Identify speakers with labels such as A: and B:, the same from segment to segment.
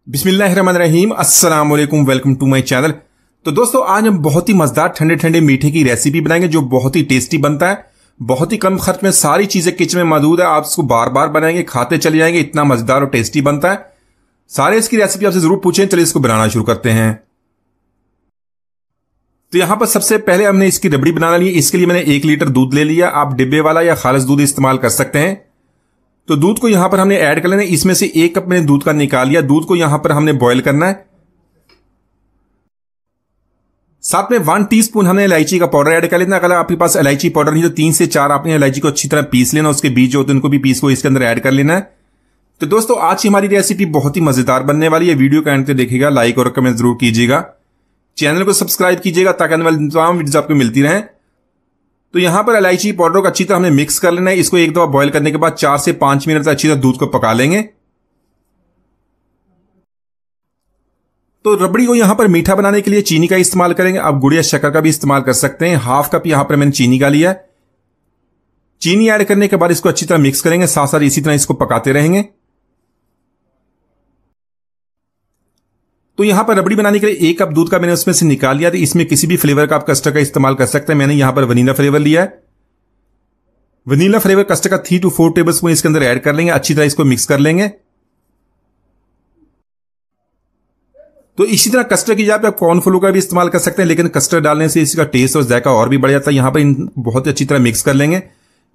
A: बिस्मिल्लाहिर्रहमानिर्रहीम, अस्सलाम वालेकुम, वेलकम टू माय चैनल। तो दोस्तों, आज हम बहुत ही मजेदार ठंडे ठंडे मीठे की रेसिपी बनाएंगे जो बहुत ही टेस्टी बनता है। बहुत ही कम खर्च में सारी चीजें किचन में मौजूद है। आप इसको बार बार बनाएंगे, खाते चले जाएंगे, इतना मजेदार और टेस्टी बनता है। सारे इसकी रेसिपी आपसे जरूर पूछें। चलिए इसको बनाना शुरू करते हैं। तो यहां पर सबसे पहले हमने इसकी रबड़ी बनाना ली। इसके लिए मैंने 1 लीटर दूध ले लिया। आप डिब्बे वाला या खालिस दूध इस्तेमाल कर सकते हैं। तो दूध को यहां पर हमने ऐड कर लेना है। इसमें से 1 कप मैंने दूध का निकाल लिया। दूध को यहां पर हमने बॉईल करना है। साथ में 1 टीस्पून हमने इलायची का पाउडर ऐड कर लेना। अगर आपके पास इलायची पाउडर नहीं तो 3 से 4 आपने इलायची को अच्छी तरह पीस लेना। उसके बीज होते हैं उनको भी पीस को इसके अंदर ऐड कर लेना है। तो दोस्तों, आज की हमारी रेसिपी बहुत ही मजेदार बनने वाली है। वीडियो का एंड तक देखिएगा, लाइक और कमेंट जरूर कीजिएगा, चैनल को सब्सक्राइब कीजिएगा ताकि आने वाली तमाम वीडियोस आपको मिलती रहें। तो यहां पर इलायची पाउडर को अच्छी तरह हमने मिक्स कर लेना है। इसको एक दफा बॉईल करने के बाद 4 से 5 मिनट तक अच्छी तरह दूध को पका लेंगे। तो रबड़ी को यहां पर मीठा बनाने के लिए चीनी का इस्तेमाल करेंगे। आप गुड़ या शक्कर का भी इस्तेमाल कर सकते हैं। 1/2 कप यहां पर मैंने चीनी का लिया है। चीनी ऐड करने के बाद इसको अच्छी तरह मिक्स करेंगे। साथ साथ इसी तरह इसको पकाते रहेंगे। तो यहां पर रबड़ी बनाने के लिए 1 कप दूध का मैंने उसमें से निकाल लिया। तो इसमें किसी भी फ्लेवर का आप कस्टर्ड का इस्तेमाल कर सकते हैं। मैंने यहां पर वनीला फ्लेवर लिया है। वनीला फ्लेवर कस्टर्ड का 3 to 4 टेबल स्पून इसके अंदर ऐड कर लेंगे। अच्छी तरह इसको मिक्स कर लेंगे। तो इसी तरह कस्टर्ड की जगह पे आप कॉर्नफ्लोर का भी इस्तेमाल कर सकते हैं, लेकिन कस्टर्ड डालने से इसका टेस्ट और जायका और भी बढ़ जाता है। यहां पर बहुत अच्छी तरह मिक्स कर लेंगे।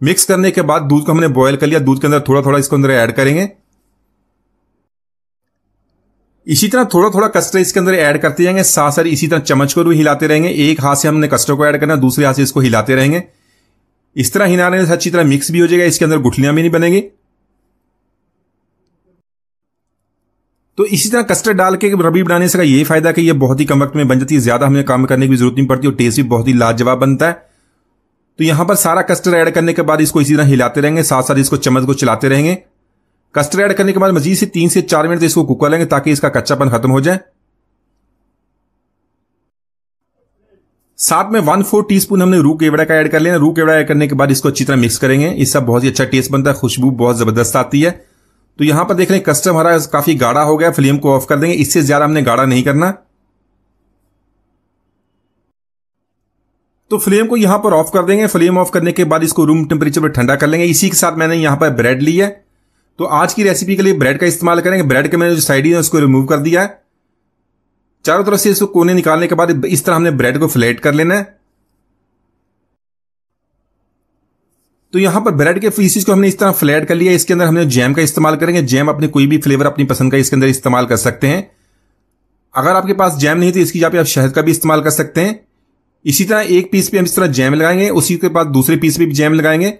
A: मिक्स करने के बाद दूध को हमने बॉयल कर लिया। दूध के अंदर थोड़ा थोड़ा इसके अंदर ऐड करेंगे। इसी तरह थोड़ा थोड़ा कस्टर्ड इसके अंदर ऐड करते जाएंगे। साथ साथ इसी तरह चम्मच को भी हिलाते रहेंगे। एक हाथ से हमने कस्टर्ड को ऐड करना, दूसरे हाथ से इसको हिलाते रहेंगे। इस तरह हिलाने से अच्छी तरह मिक्स भी हो जाएगा। इसके अंदर गुठलियां भी नहीं बनेगी। तो इसी तरह कस्टर्ड डाल के रबड़ी बनाने से का यही फायदा है कि ये बहुत ही कम वक्त में बन जाती है। ज्यादा हमें काम करने की जरूरत नहीं पड़ती और टेस्ट भी बहुत ही लाजवाब बनता है। तो यहां पर सारा कस्टर्ड ऐड करने के बाद इसको इसी तरह हिलाते रहेंगे। साथ साथ इसको चम्मच को चलाते रहेंगे। कस्टर्ड ऐड करने के बाद मजीद से 3 से 4 मिनट इसको कुक कर लेंगे ताकि इसका कच्चापन खत्म हो जाए। साथ में 1/4 टीस्पून हमने रू केवड़ा का ऐड कर लेना। रू केवड़ा ऐड करने के बाद इसको अच्छी तरह मिक्स करेंगे। इससे बहुत ही अच्छा टेस्ट बनता है, खुशबू बहुत जबरदस्त आती है। तो यहां पर देख रहे हैं कस्टर्ड हमारा काफी गाढ़ा हो गया। फ्लेम को ऑफ कर देंगे। इससे ज्यादा हमने गाढ़ा नहीं करना। तो फ्लेम को यहां पर ऑफ कर देंगे। फ्लेम ऑफ करने के बाद इसको रूम टेम्परेचर पर ठंडा कर लेंगे। इसी के साथ मैंने यहां पर ब्रेड ली है। तो आज की रेसिपी के लिए ब्रेड का इस्तेमाल करेंगे। ब्रेड के मैंने जो साइड है उसको रिमूव कर दिया है। चारों तरफ से इसको कोने निकालने के बाद इस तरह हमने ब्रेड को फ्लैट कर लेना है। तो यहां पर ब्रेड के पीसेस को हमने इस तरह फ्लैट कर लिया। इसके अंदर हमने जैम का इस्तेमाल करेंगे। जैम अपने कोई भी फ्लेवर अपनी पसंद का इसके अंदर इस्तेमाल कर सकते हैं। अगर आपके पास जैम नहीं तो इसकी जगह पे आप शहद का भी इस्तेमाल कर सकते हैं। इसी तरह एक पीस पे हम इस तरह जैम लगाएंगे, उसी के बाद दूसरे पीस पे भी जैम लगाएंगे।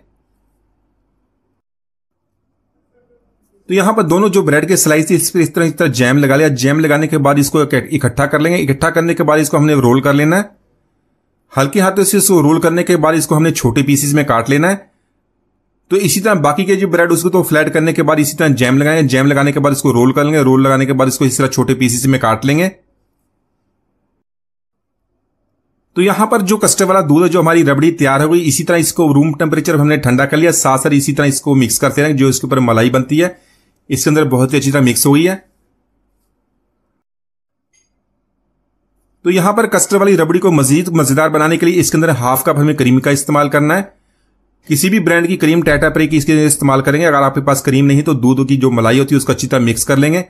A: तो यहां पर दोनों जो ब्रेड के स्लाइस थी इस तरह जैम लगा लिया। जैम लगाने के बाद इसको इकट्ठा कर लेंगे। इकट्ठा करने के बाद इसको हमने रोल कर लेना है। हल्के हाथों से इसको रोल करने के बाद इसको हमने छोटे पीसेस में काट लेना है। तो इसी तरह बाकी के जो ब्रेड उसको तो फ्लैट करने के बाद इसी तरह जैम लगाएंगे। जैम लगाने के बाद इसको रोल कर लेंगे। रोल लगाने के बाद इसको इस तरह छोटे पीसेस में काट लेंगे। तो यहां पर जो कस्टर्ड वाला दूध है, जो हमारी रबड़ी तैयार हो गई, इसी तरह इसको रूम टेम्परेचर हमने ठंडा कर लिया। साथ साथ इसी तरह इसको मिक्स करते रहेंगे। जो इसके ऊपर मलाई बनती है इसके अंदर बहुत ही अच्छी तरह मिक्स हो गई है। तो यहां पर कस्टर्ड वाली रबड़ी को मजीद मजेदार बनाने के लिए इसके अंदर 1/2 कप हमें क्रीम का इस्तेमाल करना है। किसी भी ब्रांड की क्रीम, टाटा प्री की इसके इस्तेमाल करेंगे। अगर आपके पास क्रीम नहीं तो दूध की जो मलाई होती है उसको अच्छी तरह मिक्स कर लेंगे।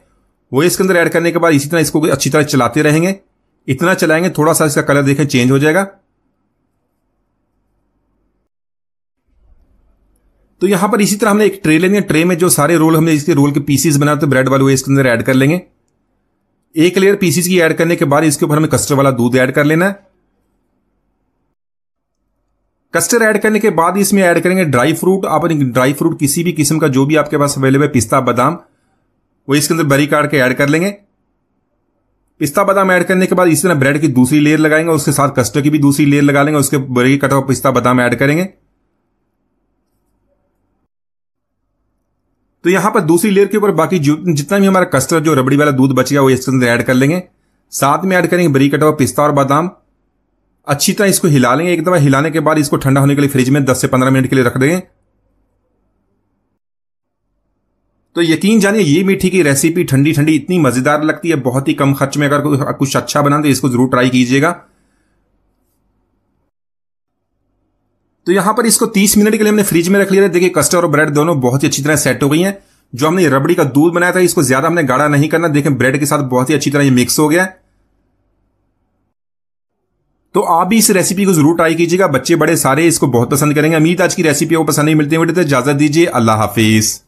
A: वो इसके अंदर ऐड करने के बाद इसी तरह इसको अच्छी तरह चलाते रहेंगे। इतना चलाएंगे थोड़ा सा इसका कलर देखें चेंज हो जाएगा। तो यहां पर इसी तरह हमने एक ट्रे लेंगे। ट्रे में जो सारे रोल हमने इसके रोल के पीसेस बनाते हैं ब्रेड वाले, इसके अंदर ऐड कर लेंगे। एक लेयर पीसेस की ऐड करने के बाद इसके ऊपर हमें कस्टर्ड वाला दूध ऐड कर लेना है। कस्टर्ड ऐड करने के बाद इसमें ऐड करेंगे ड्राई फ्रूट। आप ड्राई फ्रूट किसी भी किस्म का जो भी आपके पास अवेलेबल है, पिस्ता बादाम, वो इसके अंदर बरी काट के ऐड कर लेंगे। पिस्ता बादाम ऐड करने के बाद इस तरह ब्रेड की दूसरी लेयर लगाएंगे। उसके साथ कस्टर्ड की भी दूसरी लेयर लगा लेंगे। उसके बरी कटा हुआ पिस्ता बादाम ऐड करेंगे। तो यहां पर दूसरी लेयर के ऊपर बाकी जितना भी हमारा कस्टर्ड जो रबड़ी वाला दूध बच गया वो इसके अंदर ऐड कर लेंगे। साथ में ऐड करेंगे बरी कटा हुआ पिस्ता और बादाम। अच्छी तरह इसको हिला लेंगे। एक दफा हिलाने के बाद इसको ठंडा होने के लिए फ्रिज में 10 से 15 मिनट के लिए रख देंगे। तो यकीन जानिए ये मीठी की रेसिपी ठंडी ठंडी इतनी मजेदार लगती है, बहुत ही कम खर्च में अगर कुछ अच्छा बना तो इसको जरूर ट्राई कीजिएगा। तो यहां पर इसको 30 मिनट के लिए हमने फ्रिज में रख लिया। देखिए कस्टर्ड और ब्रेड दोनों बहुत ही अच्छी तरह सेट हो गई हैं। जो हमने रबड़ी का दूध बनाया था इसको ज्यादा हमने गाढ़ा नहीं करना। देखें ब्रेड के साथ बहुत ही अच्छी तरह ये मिक्स हो गया। तो आप भी इस रेसिपी को जरूर ट्राई कीजिएगा, बच्चे बड़े सारे इसको बहुत पसंद करेंगे। उम्मीद आज की रेसिपी आपको पसंद नहीं मिलती है। इजाजत दीजिए, अल्लाह हाफिज।